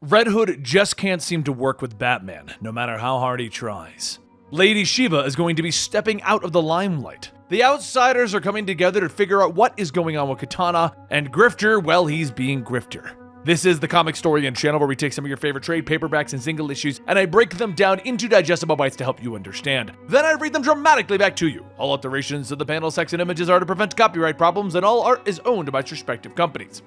Red Hood just can't seem to work with Batman, no matter how hard he tries. Lady Shiva is going to be stepping out of the limelight. The outsiders are coming together to figure out what is going on with Katana, and Grifter, well, he's being Grifter. This is the Comicstorian channel where we take some of your favorite trade paperbacks and single issues, and I break them down into digestible bites to help you understand. Then I read them dramatically back to you. All alterations to the panel, text, and images are to prevent copyright problems, and all art is owned by its respective companies.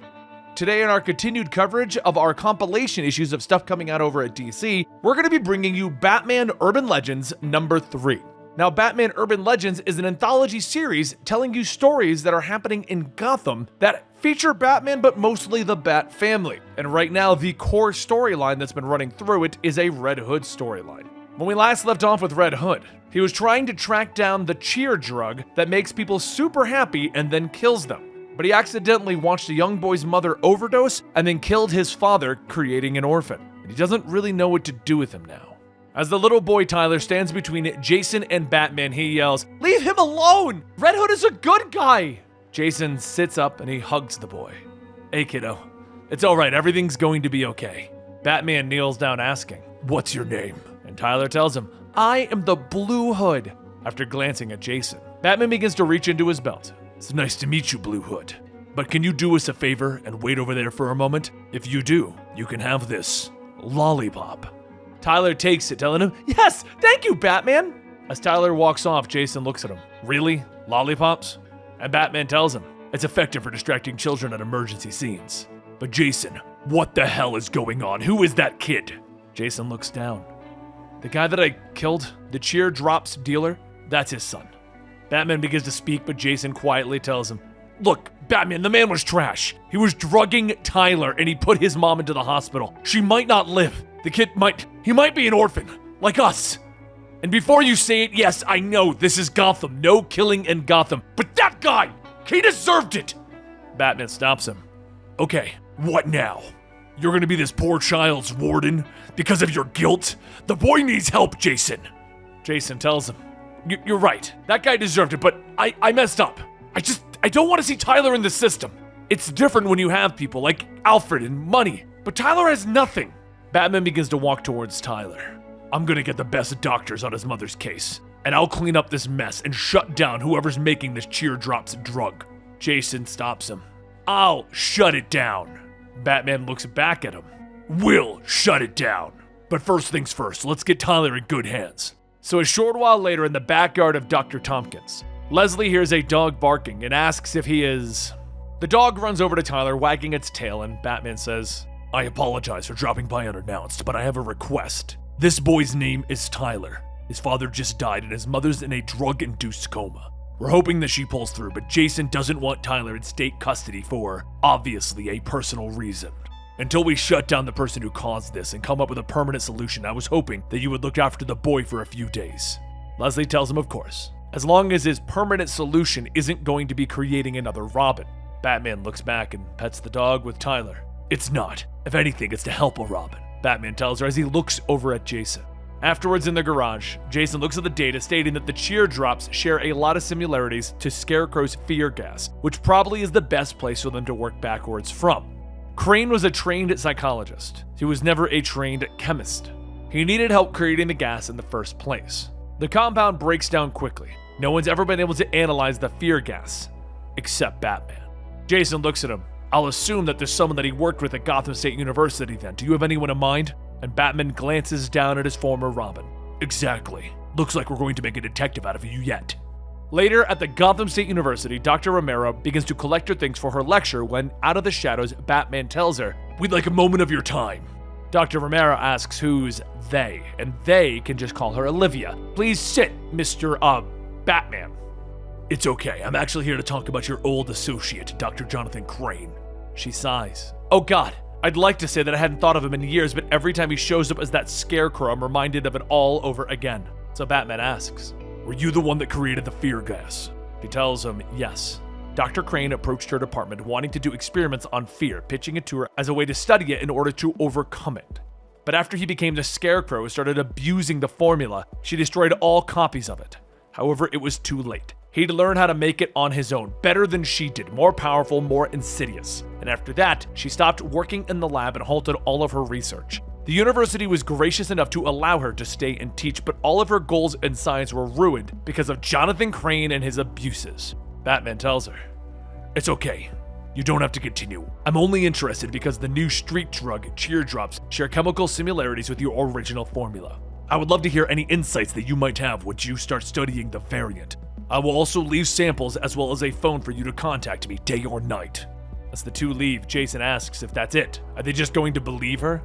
Today, in our continued coverage of our compilation issues of stuff coming out over at DC, we're going to be bringing you Batman Urban Legends number 3. Now, Batman Urban Legends is an anthology series telling you stories that are happening in Gotham that feature Batman, but mostly the Bat family. And right now, the core storyline that's been running through it is a Red Hood storyline. When we last left off with Red Hood, he was trying to track down the cheer drug that makes people super happy and then kills them. But he accidentally watched a young boy's mother overdose and then killed his father, creating an orphan. And he doesn't really know what to do with him now. As the little boy Tyler stands between Jason and Batman, he yells, "Leave him alone! Red Hood is a good guy!" Jason sits up and he hugs the boy. "Hey kiddo, it's alright, everything's going to be okay." Batman kneels down asking, "What's your name?" And Tyler tells him, "I am the Blue Hood." After glancing at Jason, Batman begins to reach into his belt. "It's nice to meet you, Blue Hood. But can you do us a favor and wait over there for a moment? If you do, you can have this lollipop." Tyler takes it, telling him, "Yes, thank you, Batman." As Tyler walks off, Jason looks at him. "Really? Lollipops?" And Batman tells him, "It's effective for distracting children at emergency scenes." "But Jason, what the hell is going on? Who is that kid?" Jason looks down. "The guy that I killed, the cheer drops dealer, that's his son." Batman begins to speak, but Jason quietly tells him, "Look, Batman, the man was trash. He was drugging Tyler and he put his mom into the hospital. She might not live. The kid he might be an orphan, like us. And before you say it, yes, I know this is Gotham. No killing in Gotham. But that guy, he deserved it." Batman stops him. "Okay, what now? You're gonna be this poor child's warden because of your guilt? The boy needs help, Jason." Jason tells him, You're right. That guy deserved it, but I messed up. I don't want to see Tyler in the system. It's different when you have people like Alfred and money, but Tyler has nothing." Batman begins to walk towards Tyler. "I'm gonna get the best doctors on his mother's case, and I'll clean up this mess and shut down whoever's making this cheer drops drug." Jason stops him. "I'll shut it down." Batman looks back at him. "We'll shut it down. But first things first, let's get Tyler in good hands." So a short while later in the backyard of Dr. Tompkins, Leslie hears a dog barking and asks if he is... The dog runs over to Tyler, wagging its tail, and Batman says, "I apologize for dropping by unannounced, but I have a request. This boy's name is Tyler. His father just died and his mother's in a drug-induced coma. We're hoping that she pulls through, but Jason doesn't want Tyler in state custody for, obviously, a personal reason. Until we shut down the person who caused this and come up with a permanent solution, I was hoping that you would look after the boy for a few days." Leslie tells him of course, as long as his permanent solution isn't going to be creating another Robin. Batman looks back and pets the dog with Tyler. "It's not. If anything, it's to help a Robin," Batman tells her as he looks over at Jason. Afterwards in the garage, Jason looks at the data stating that the cheer drops share a lot of similarities to Scarecrow's fear gas, which probably is the best place for them to work backwards from. Crane was a trained psychologist. He was never a trained chemist. He needed help creating the gas in the first place. The compound breaks down quickly. No one's ever been able to analyze the fear gas, except Batman. Jason looks at him. "I'll assume that there's someone that he worked with at Gotham State University then. Do you have anyone in mind?" And Batman glances down at his former Robin. "Exactly. Looks like we're going to make a detective out of you yet." Later, at the Gotham State University, Dr. Romero begins to collect her things for her lecture when, out of the shadows, Batman tells her, "We'd like a moment of your time." Dr. Romero asks who's they, and they can just call her Olivia. "Please sit, Mr. Batman." "It's okay, I'm actually here to talk about your old associate, Dr. Jonathan Crane." She sighs. "Oh God, I'd like to say that I hadn't thought of him in years, but every time he shows up as that scarecrow, I'm reminded of it all over again." So Batman asks, "Were you the one that created the fear gas?" She tells him yes. Dr. Crane approached her department wanting to do experiments on fear, pitching it to her as a way to study it in order to overcome it. But after he became the Scarecrow and started abusing the formula, she destroyed all copies of it. However, it was too late. He'd learn how to make it on his own, better than she did, more powerful, more insidious. And after that, she stopped working in the lab and halted all of her research. The university was gracious enough to allow her to stay and teach, but all of her goals in science were ruined because of Jonathan Crane and his abuses. Batman tells her, "It's okay. You don't have to continue. I'm only interested because the new street drug, teardrops, share chemical similarities with your original formula. I would love to hear any insights that you might have once you start studying the variant. I will also leave samples as well as a phone for you to contact me day or night." As the two leave, Jason asks if that's it. Are they just going to believe her?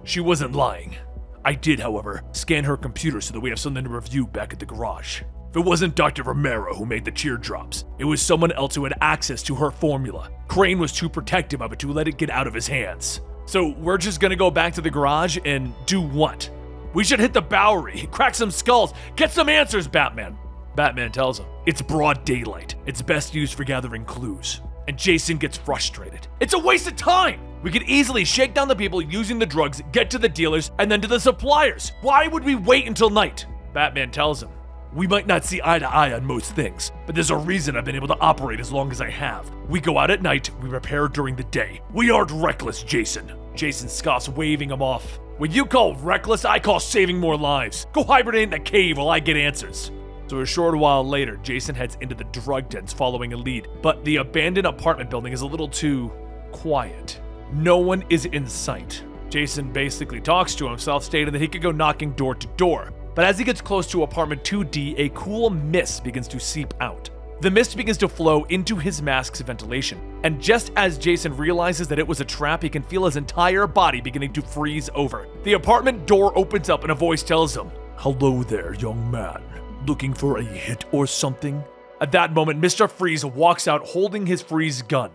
She wasn't lying. I did, however, scan her computer so that we have something to review back at the garage. If it wasn't Dr. Romero who made the teardrops, it was someone else who had access to her formula. Crane was too protective of it to let it get out of his hands. So we're just gonna go back to the garage and do what? We should hit the Bowery, crack some skulls, get some answers, Batman. Batman tells him, "It's broad daylight. It's best used for gathering clues." And Jason gets frustrated. "It's a waste of time! We could easily shake down the people using the drugs, get to the dealers, and then to the suppliers. Why would we wait until night?" Batman tells him, "We might not see eye to eye on most things, but there's a reason I've been able to operate as long as I have. We go out at night, we repair during the day. We aren't reckless, Jason." Jason scoffs, waving him off. "What you call reckless, I call saving more lives. Go hibernate in the cave while I get answers." So a short while later, Jason heads into the drug dens following a lead, but the abandoned apartment building is a little too quiet. No one is in sight. Jason basically talks to himself, stating that he could go knocking door to door. But as he gets close to apartment 2D, a cool mist begins to seep out. The mist begins to flow into his mask's ventilation, and just as Jason realizes that it was a trap, he can feel his entire body beginning to freeze over. The apartment door opens up and a voice tells him, "Hello there, young man. Looking for a hit or something?" At that moment, Mr. Freeze walks out holding his freeze gun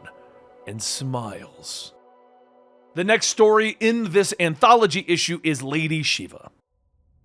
and smiles. The next story in this anthology issue is Lady Shiva.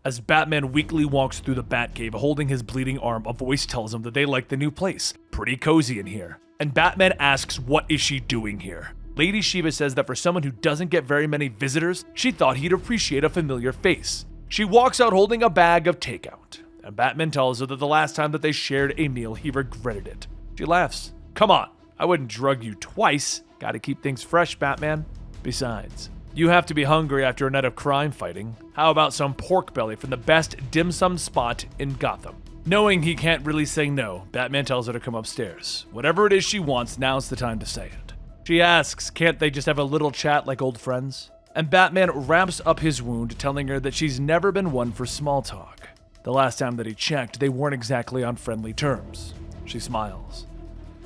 As Batman weakly walks through the Batcave holding his bleeding arm, a voice tells him that they like the new place. Pretty cozy in here. And Batman asks, what is she doing here? Lady Shiva says that for someone who doesn't get very many visitors, she thought he'd appreciate a familiar face. She walks out holding a bag of takeout, and Batman tells her that the last time that they shared a meal, he regretted it. She laughs. "Come on, I wouldn't drug you twice. Gotta keep things fresh, Batman. Besides, you have to be hungry after a night of crime fighting. How about some pork belly from the best dim sum spot in Gotham?" Knowing he can't really say no, Batman tells her to come upstairs. Whatever it is she wants, now's the time to say it. She asks, can't they just have a little chat like old friends? And Batman wraps up his wound, telling her that she's never been one for small talk. The last time that he checked, they weren't exactly on friendly terms. She smiles.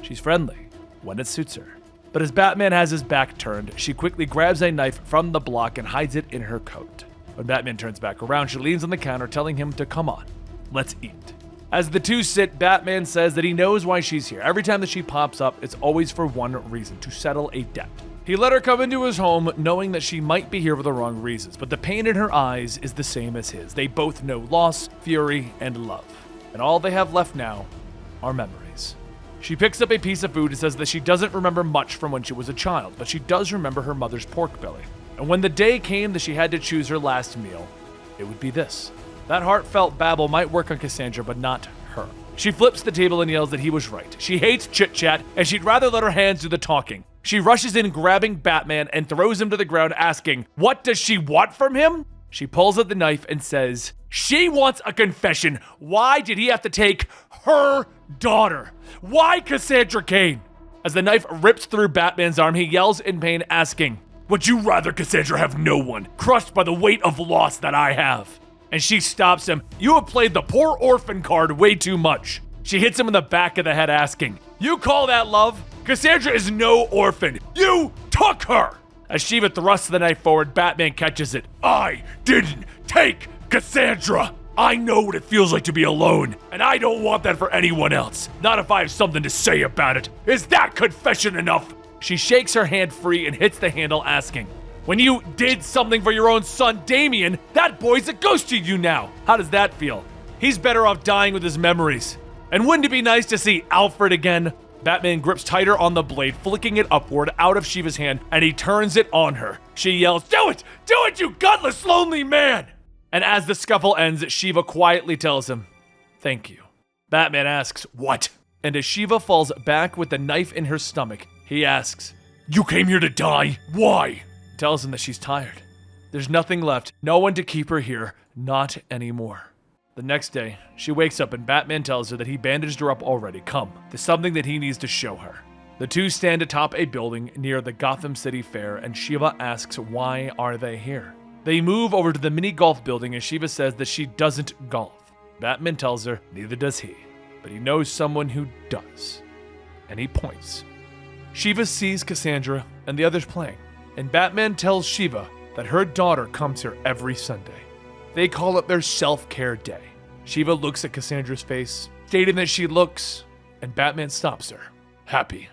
She's friendly when it suits her. But as Batman has his back turned, she quickly grabs a knife from the block and hides it in her coat. When Batman turns back around, she leans on the counter, telling him to come on, let's eat. As the two sit, Batman says that he knows why she's here. Every time that she pops up, it's always for one reason, to settle a debt. He let her come into his home, knowing that she might be here for the wrong reasons, but the pain in her eyes is the same as his. They both know loss, fury, and love. And all they have left now are memories. She picks up a piece of food and says that she doesn't remember much from when she was a child, but she does remember her mother's pork belly. And when the day came that she had to choose her last meal, it would be this. That heartfelt babble might work on Cassandra, but not her. She flips the table and yells that he was right. She hates chit-chat, and she'd rather let her hands do the talking. She rushes in, grabbing Batman, and throws him to the ground, asking, what does she want from him? She pulls out the knife and says, she wants a confession. Why did he have to take her daughter? Why Cassandra Cain? As the knife rips through Batman's arm, he yells in pain, asking, would you rather Cassandra have no one, crushed by the weight of loss that I have? And she stops him. You have played the poor orphan card way too much. She hits him in the back of the head, asking, you call that love? Cassandra is no orphan. You took her! As Shiva thrusts the knife forward, Batman catches it. I didn't take Cassandra! I know what it feels like to be alone, and I don't want that for anyone else. Not if I have something to say about it. Is that confession enough? She shakes her hand free and hits the handle, asking, when you did something for your own son, Damien, that boy's a ghost to you now. How does that feel? He's better off dying with his memories. And wouldn't it be nice to see Alfred again? Batman grips tighter on the blade, flicking it upward out of Shiva's hand, and he turns it on her. She yells, do it! Do it, you gutless, lonely man! And as the scuffle ends, Shiva quietly tells him, thank you. Batman asks, what? and as Shiva falls back with the knife in her stomach, he asks, "You came here to die? Why?" Tells him that she's tired. There's nothing left, no one to keep her here, not anymore. The next day, she wakes up and Batman tells her that he bandaged her up already. Come, there's something that he needs to show her. The two stand atop a building near the Gotham City Fair, and Shiva asks why are they here. They move over to the mini golf building, and Shiva says that she doesn't golf. Batman tells her neither does he, but he knows someone who does. And he points. Shiva sees Cassandra and the others playing, and Batman tells Shiva that her daughter comes here every Sunday. They call it their self-care day. Shiva looks at Cassandra's face, stating that she looks, and Batman stops her. Happy.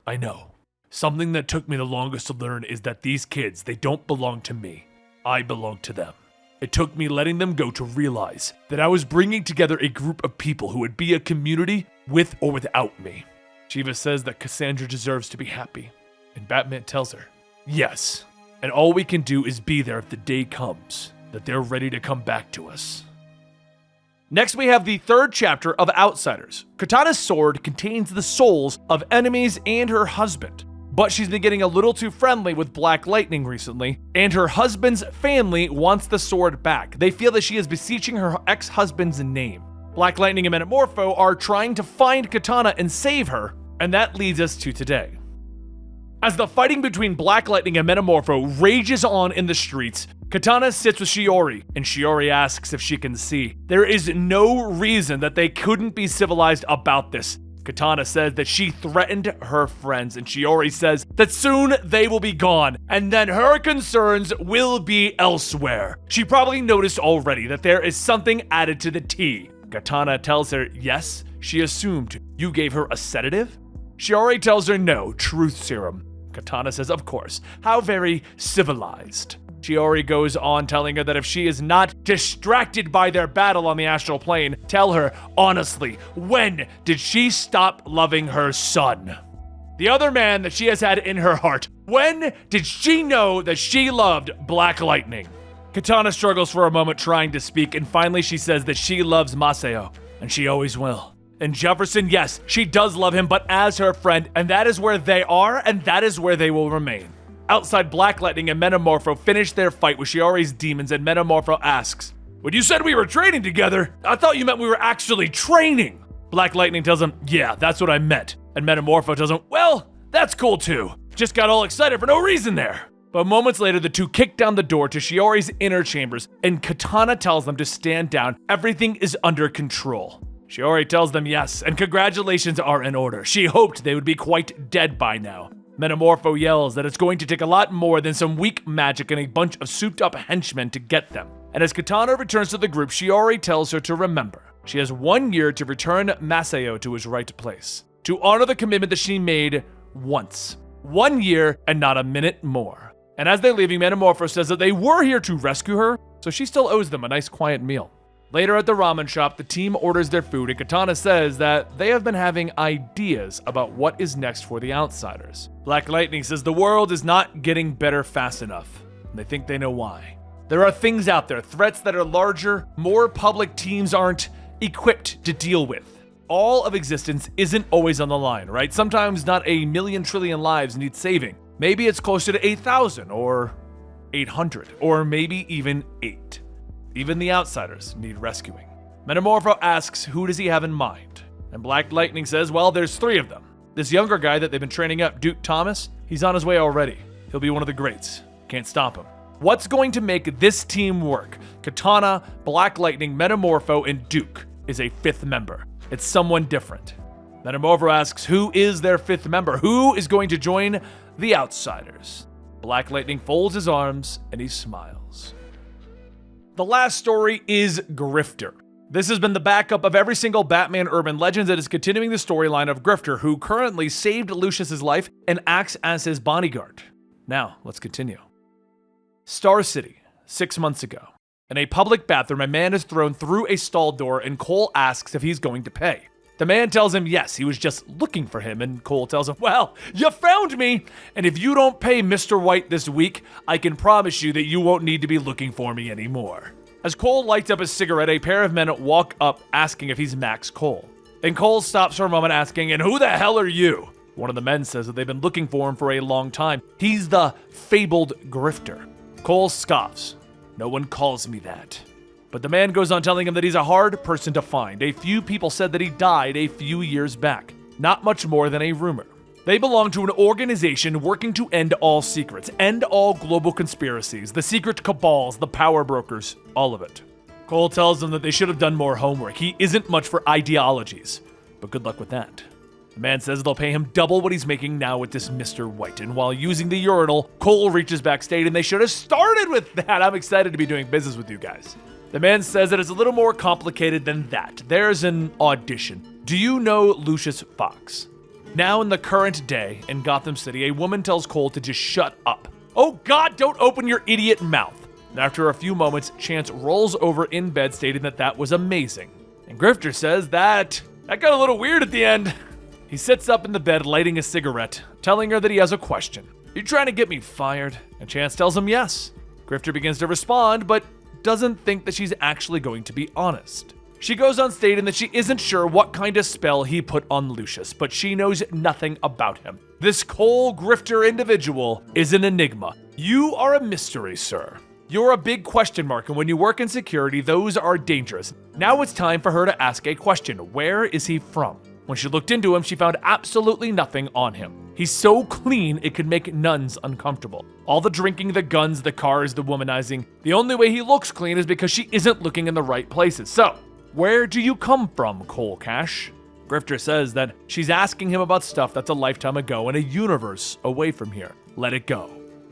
I know. Something that took me the longest to learn is that these kids, they don't belong to me. I belong to them. It took me letting them go to realize that I was bringing together a group of people who would be a community with or without me. Shiva says that Cassandra deserves to be happy, and Batman tells her, yes, and all we can do is be there if the day comes that they're ready to come back to us. Next, we have the third chapter of Outsiders. Katana's sword contains the souls of enemies and her husband, but she's been getting a little too friendly with Black Lightning recently, and her husband's family wants the sword back. They feel that she is beseeching her ex-husband's name. Black Lightning and Metamorpho are trying to find Katana and save her, and that leads us to today. As the fighting between Black Lightning and Metamorpho rages on in the streets, Katana sits with Shiori, and Shiori asks if she can see. There is no reason that they couldn't be civilized about this. Katana says that she threatened her friends, and Shiori says that soon they will be gone, and then her concerns will be elsewhere. She probably noticed already that there is something added to the tea. Katana tells her, yes, she assumed. You gave her a sedative? Shiori tells her no, truth serum. Katana says, of course. How very civilized. Shiori goes on telling her that if she is not distracted by their battle on the astral plane, tell her, honestly, when did she stop loving her son? The other man that she has had in her heart, when did she know that she loved Black Lightning? Katana struggles for a moment trying to speak, and finally she says that she loves Masao, and she always will. And Jefferson, yes, she does love him, but as her friend, and that is where they are, and that is where they will remain. Outside, Black Lightning and Metamorpho finish their fight with Shiori's demons, and Metamorpho asks, when you said we were training together, I thought you meant we were actually training. Black Lightning tells him, yeah, that's what I meant. And Metamorpho tells him, well, that's cool too. Just got all excited for no reason there. But moments later, the two kick down the door to Shiori's inner chambers, and Katana tells them to stand down. Everything is under control. Shiori tells them yes, and congratulations are in order. She hoped they would be quite dead by now. Metamorpho yells that it's going to take a lot more than some weak magic and a bunch of souped-up henchmen to get them. And as Katana returns to the group, Shiori tells her to remember. She has 1 year to return Masao to his right place, to honor the commitment that she made once. 1 year and not a minute more. And as they're leaving, Metamorpho says that they were here to rescue her, so she still owes them a nice quiet meal. Later at the ramen shop, the team orders their food, and Katana says that they have been having ideas about what is next for the Outsiders. Black Lightning says the world is not getting better fast enough, and they think they know why. There are things out there, threats that are larger, more public teams aren't equipped to deal with. All of existence isn't always on the line, right? Sometimes not 1,000,000 trillion lives need saving. Maybe it's closer to 8,000 or 800, or maybe even 8. Even the Outsiders need rescuing. Metamorpho asks who does he have in mind? And Black Lightning says, well, there's 3 of them. This younger guy that they've been training up, Duke Thomas, he's on his way already. He'll be one of the greats. Can't stop him. What's going to make this team work? Katana, Black Lightning, Metamorpho, and Duke is a 5th member. It's someone different. Metamorpho asks who is their 5th member? Who is going to join the Outsiders? Black Lightning folds his arms and he smiles. The last story is Grifter. This has been the backup of every single Batman Urban Legends that is continuing the storyline of Grifter, who currently saved Lucius's life and acts as his bodyguard. Now, let's continue. Star City, 6 months ago. In a public bathroom, a man is thrown through a stall door and Cole asks if he's going to pay. The man tells him yes, he was just looking for him, and Cole tells him, well, you found me, and if you don't pay Mr. White this week, I can promise you that you won't need to be looking for me anymore. As Cole lights up his cigarette, a pair of men walk up asking if he's Max Cole. Then Cole stops for a moment asking, "And who the hell are you?" One of the men says that they've been looking for him for a long time. He's the fabled Grifter. Cole scoffs. "No one calls me that." But the man goes on telling him that he's a hard person to find. A few people said that he died a few years back. Not much more than a rumor. They belong to an organization working to end all secrets, end all global conspiracies, the secret cabals, the power brokers, all of it. Cole tells them that they should have done more homework. He isn't much for ideologies, but good luck with that. The man says they'll pay him double what he's making now with this Mr. White, and while using the urinal, Cole reaches backstage, and they should have started with that. I'm excited to be doing business with you guys. The man says that it's a little more complicated than that. There's an audition. Do you know Lucius Fox? Now in the current day in Gotham City, a woman tells Cole to just shut up. Oh God, don't open your idiot mouth. And after a few moments, Chance rolls over in bed stating that was amazing. And Grifter says that got a little weird at the end. He sits up in the bed lighting a cigarette, telling her that he has a question. "You trying to get me fired?" And Chance tells him yes. Grifter begins to respond, but doesn't think that she's actually going to be honest. She goes on stating that she isn't sure what kind of spell he put on Lucius, but she knows nothing about him. This Cole Grifter individual is an enigma. You are a mystery, sir. You're a big question mark, and when you work in security, those are dangerous. Now it's time for her to ask a question. Where is he from? When she looked into him, she found absolutely nothing on him. He's so clean, it could make nuns uncomfortable. All the drinking, the guns, the cars, the womanizing. The only way he looks clean is because she isn't looking in the right places. So, where do you come from, Cole Cash? Grifter says that she's asking him about stuff that's a lifetime ago and a universe away from here. Let it go.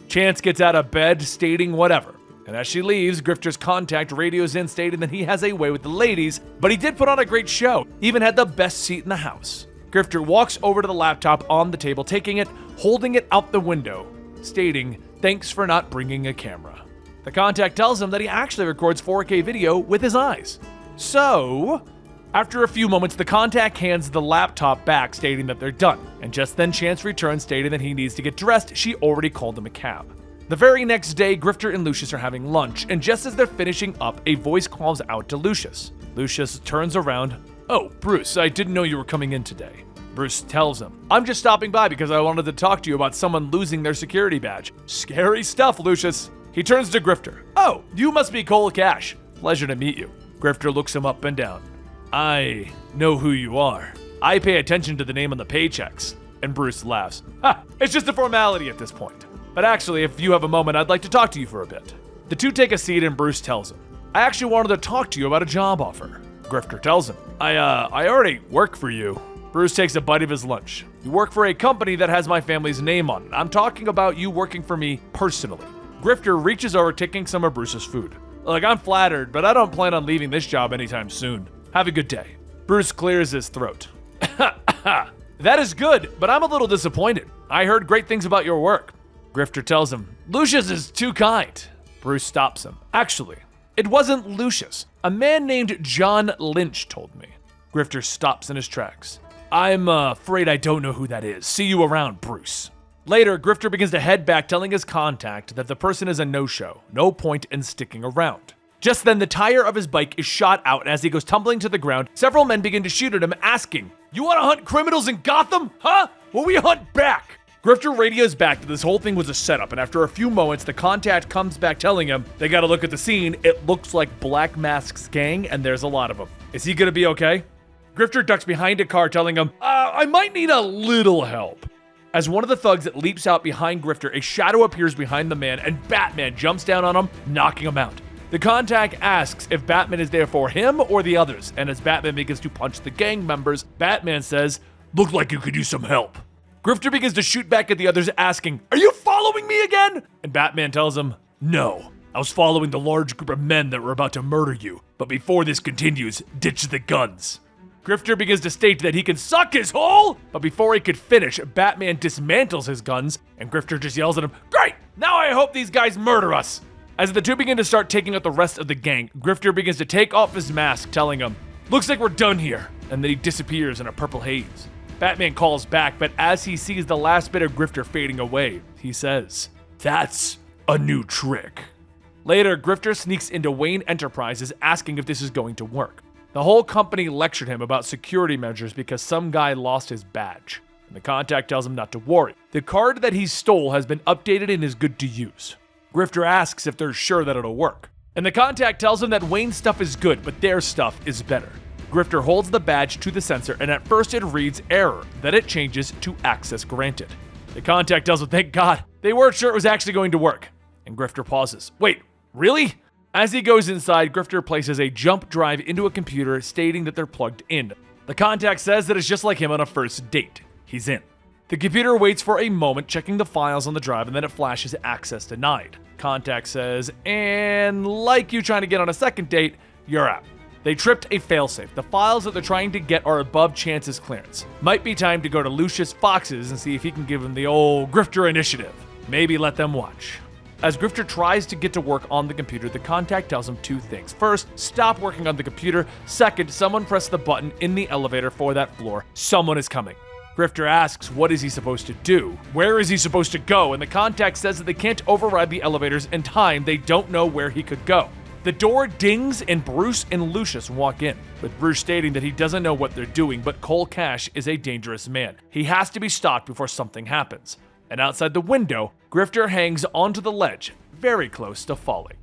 Chance gets out of bed stating whatever. And as she leaves, Grifter's contact radios in stating that he has a way with the ladies, but he did put on a great show, even had the best seat in the house. Grifter walks over to the laptop on the table, taking it, holding it out the window, stating, "Thanks for not bringing a camera." The contact tells him that he actually records 4K video with his eyes. So, after a few moments, the contact hands the laptop back, stating that they're done. And just then Chance returns, stating that he needs to get dressed. She already called him a cab. The very next day, Grifter and Lucius are having lunch, and just as they're finishing up, a voice calls out to Lucius. Lucius turns around. "Oh, Bruce, I didn't know you were coming in today." Bruce tells him, "I'm just stopping by because I wanted to talk to you about someone losing their security badge." Scary stuff, Lucius. He turns to Grifter. "Oh, you must be Cole Cash. Pleasure to meet you." Grifter looks him up and down. "I know who you are. I pay attention to the name on the paychecks." And Bruce laughs. "Ha, it's just a formality at this point. But actually, if you have a moment, I'd like to talk to you for a bit." The two take a seat and Bruce tells him, "I actually wanted to talk to you about a job offer." Grifter tells him, I already work for you." Bruce takes a bite of his lunch. "You work for a company that has my family's name on it. I'm talking about you working for me personally." Grifter reaches over, taking some of Bruce's food. "Look, I'm flattered, but I don't plan on leaving this job anytime soon. Have a good day." Bruce clears his throat. "That is good, but I'm a little disappointed. I heard great things about your work." Grifter tells him, "Lucius is too kind." Bruce stops him. "Actually, it wasn't Lucius. A man named John Lynch told me." Grifter stops in his tracks. "I'm afraid I don't know who that is. See you around, Bruce." Later, Grifter begins to head back, telling his contact that the person is a no-show. No point in sticking around. Just then, the tire of his bike is shot out, and as he goes tumbling to the ground, several men begin to shoot at him, asking, "You want to hunt criminals in Gotham? Huh? Well, we hunt back." Grifter radios back that this whole thing was a setup, and after a few moments, the contact comes back telling him they gotta look at the scene. It looks like Black Mask's gang, and there's a lot of them. Is he gonna be okay? Grifter ducks behind a car, telling him, I might need a little help." As one of the thugs leaps out behind Grifter, a shadow appears behind the man, and Batman jumps down on him, knocking him out. The contact asks if Batman is there for him or the others, and as Batman begins to punch the gang members, Batman says, "Looked like you could use some help." Grifter begins to shoot back at the others, asking, "Are you following me again?" And Batman tells him, "No, I was following the large group of men that were about to murder you, but before this continues, ditch the guns." Grifter begins to state that he can suck his hole, but before he could finish, Batman dismantles his guns, and Grifter just yells at him, "Great! Now I hope these guys murder us!" As the two begin to start taking out the rest of the gang, Grifter begins to take off his mask, telling him, "Looks like we're done here," and then he disappears in a purple haze. Batman calls back, but as he sees the last bit of Grifter fading away, he says, "That's a new trick." Later, Grifter sneaks into Wayne Enterprises, asking if this is going to work. The whole company lectured him about security measures because some guy lost his badge. And the contact tells him not to worry. The card that he stole has been updated and is good to use. Grifter asks if they're sure that it'll work. And the contact tells him that Wayne's stuff is good, but their stuff is better. Grifter holds the badge to the sensor, and at first it reads error. Then it changes to access granted. The contact tells him, thank God, they weren't sure it was actually going to work. And Grifter pauses. Wait, really? As he goes inside, Grifter places a jump drive into a computer stating that they're plugged in. The contact says that it's just like him on a first date. He's in. The computer waits for a moment, checking the files on the drive, and then it flashes access denied. Contact says, and like you trying to get on a second date, you're out. They tripped a failsafe. The files that they're trying to get are above Chance's clearance. Might be time to go to Lucius Fox's and see if he can give him the old Grifter initiative. Maybe let them watch. As Grifter tries to get to work on the computer, the contact tells him two things. First, stop working on the computer. Second, someone press the button in the elevator for that floor. Someone is coming. Grifter asks, what is he supposed to do? Where is he supposed to go? And the contact says that they can't override the elevators in time. They don't know where he could go. The door dings and Bruce and Lucius walk in, with Bruce stating that he doesn't know what they're doing, but Cole Cash is a dangerous man. He has to be stopped before something happens. And outside the window, Grifter hangs onto the ledge, very close to falling.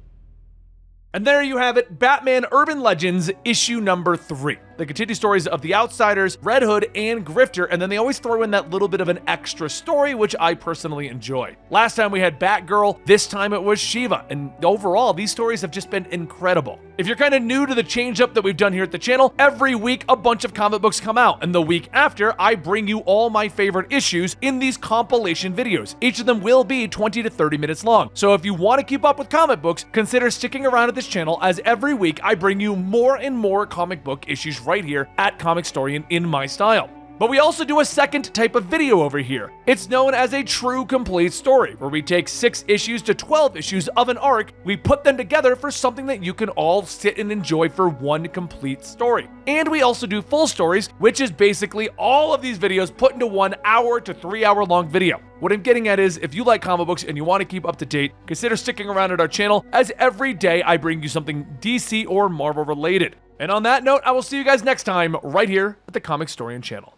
And there you have it, Batman Urban Legends issue number 3. They continue stories of the Outsiders, Red Hood, and Grifter, and then they always throw in that little bit of an extra story, which I personally enjoy. Last time we had Batgirl, this time it was Shiva, and overall, these stories have just been incredible. If you're kind of new to the change-up that we've done here at the channel, every week a bunch of comic books come out, and the week after, I bring you all my favorite issues in these compilation videos. Each of them will be 20 to 30 minutes long, so if you want to keep up with comic books, consider sticking around at this channel, as every week I bring you more and more comic book issues right here at Comicstorian in my style. But we also do a second type of video over here. It's known as a true complete story, where we take 6 issues to 12 issues of an arc, we put them together for something that you can all sit and enjoy for one complete story. And we also do full stories, which is basically all of these videos put into 1 hour to 3 hour long video. What I'm getting at is, if you like comic books and you want to keep up to date, consider sticking around at our channel, as every day I bring you something DC or Marvel related. And on that note, I will see you guys next time right here at the Comicstorian channel.